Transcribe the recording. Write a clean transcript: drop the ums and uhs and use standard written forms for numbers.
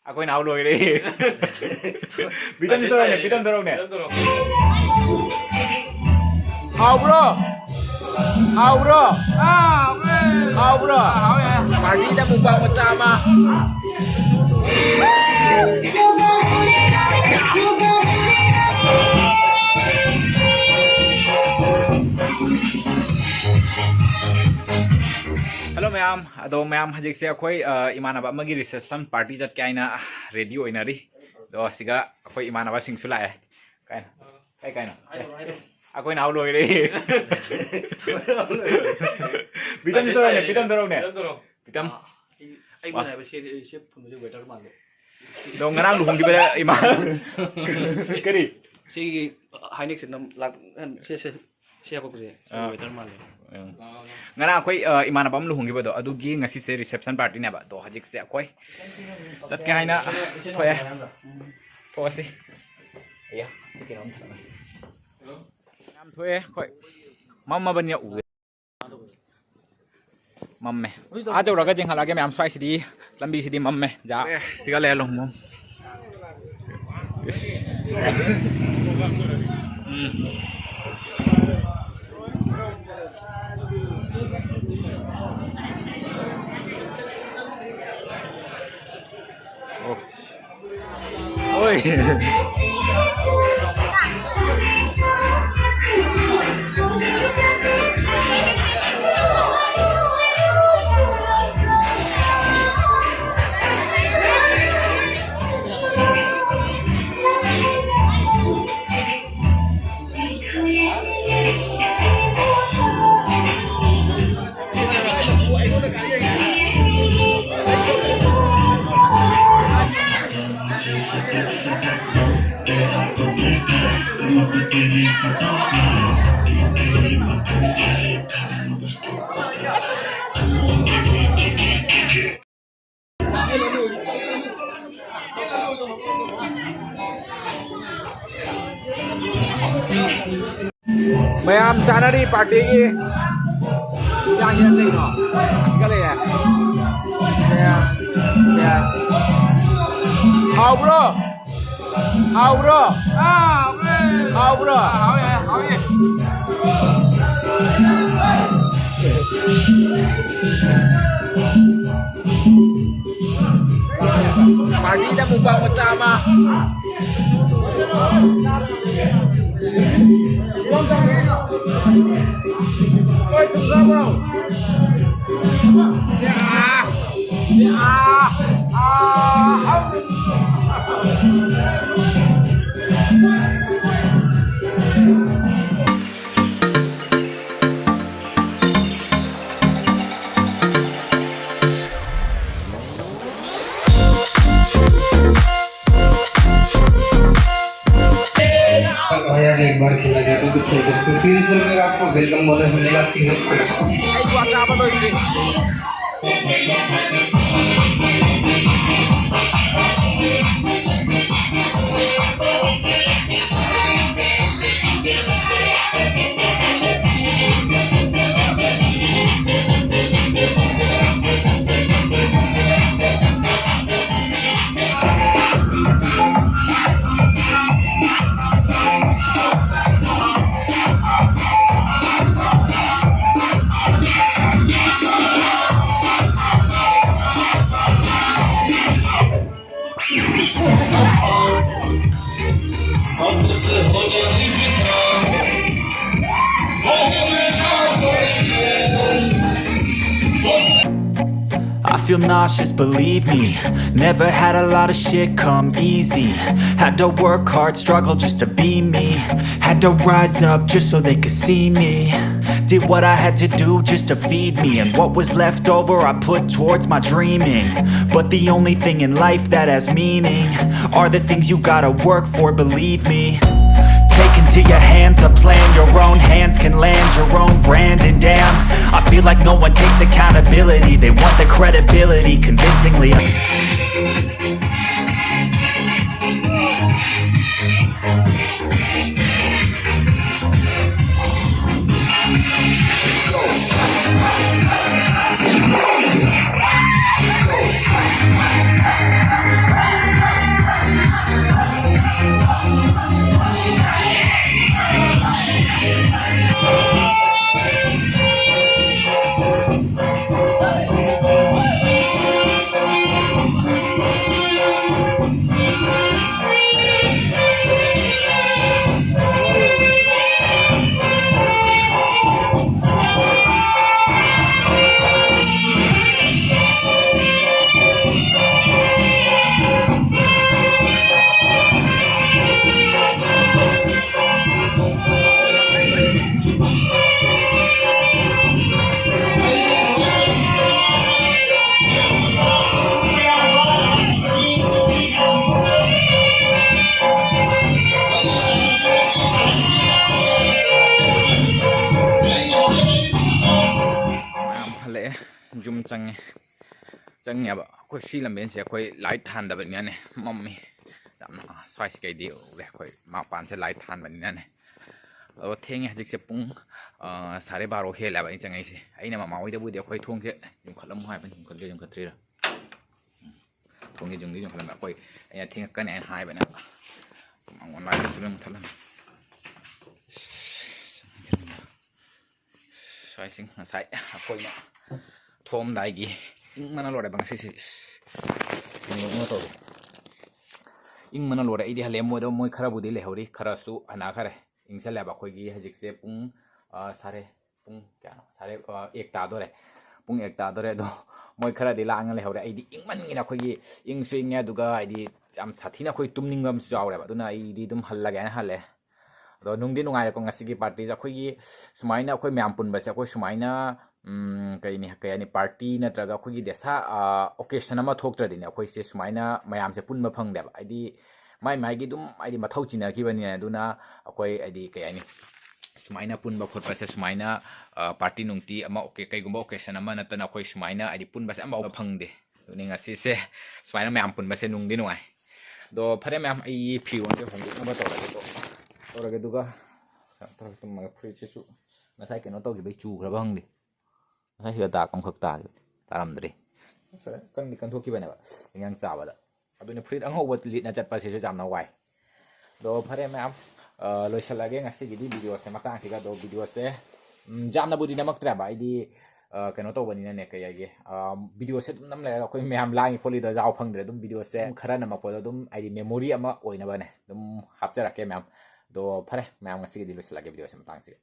Akhoina hau loi đi. Bitan dorong ne, bitan dorong ne. Hau bro. Hau bro. Hau bro. Party kita mukbang bersama. Hello ma'am, ado ma'am hajik se akhoi imanaba magi reception party jat kaina ready oina ri do siga akhoi imanaba sing sula e kaina Akhoina hau loi ri bitan dorong ne bitan ai mana ba chef phun je waiter ma le do ngarang luhong di bada ima kari si hainex nam lak se apa je waiter ma le ngana akhoi imanaba luhong gi bado adugi ngasi se reception party ne ba do hajik se akhoi sat ka haina khoi thosi ya tikiram sana nam thoi khoi mamma ban ya u mamme a jo raga jeng halage mam swai sidi lambi sidi mamme ja siga le long mom oi Mayam sana di party ki yang ini lagi no sekali ya hau bro hau bro hau bro hau ya party kita mukbang bersama oi tunggu bro एक बार खेला जाता तो खेल सकते हो 300 रुपये का आपको वेलकम बोनस मिलेगा single I feel nauseous, believe me. Never had a lot of shit come easy. Had to work hard, struggle just to be me. Had to rise up just so they could see me. Did what I had to do just to feed me. And what was left over I put towards my dreaming. But the only thing in life that has meaning are the things you gotta work for, believe me. Take into your hands a plan, your own hands can land your own brand. And damn, I feel like no one takes accountability. They want the credibility convincingly. चंगेब अखोई सी लंबेन से अखोई light थानदबनियाने mummy यामना स्वाइस कैदी उरे अखोई मापान से light थानबनियाने अब थेंगे हजिक से पुंग 12:30 हेलाबा इन चंगै से अइना मामा होइदबुदि अखोई थोंगे जुमखलम हाइबन जुमखलगे जुमखत्रीरा थोंगे जुंगी जुमखलम अखोई अइना थेंगकने अइन हाइबना ऑनलाइन सुलम थलन स्वाइसिंग साइ अखोइना थोम दाइगी ingmana lore bang sisi ingmana to ingmana lore idi hale modo moi khara budi le hori khara su ana khare ingsale ba khoi gi hajik se pung sare pung kya no sare ek ta dore pung ek ta dore do moi khara di lang le hori idi ingman ina khoi gi ing swing ya duga idi am sathina khoi tumning gam su jawre ba duna idi dum halla ga hale do nungdi nungai ko ngasi gi party ja khoi gi sumaina khoi myam pun ba se khoi sumaina kayani party natraga khoi desa occasion ama thoktra dine khoi se sumaina mayam se punma phangde ba aidi mai gi dum aidi mathau china ki bani aduna khoi aidi kayani sumaina punba khotpa se sumaina party nungti ama okay kai gumba occasion ama natana khoi sumaina aidi punba se ama phangde duni ngasi se sumaina mayam punba se nungdi nuai do phare mayam ai phi won se phangde ma to ra ge duga tar tum ma free che su nasai ke no to gi bai chu gra bang di sai sida ta kam khak ta taramdri sare kan kan thoki bane ba yang chawa da aduni free ang hobat lit na chat pa se jam na wai do phare mam lo shalage ngasi gi video se matang siga do video se jam na budi namak tra ba idi kano to bani na ne kaya ge video se dum nam la ko mam langi poli da jaw phang dre dum video se khara na ma po dum idi memory ama oina bane dum hapchara ke mam do phare mam ngasi gi lo shalage video se matang siga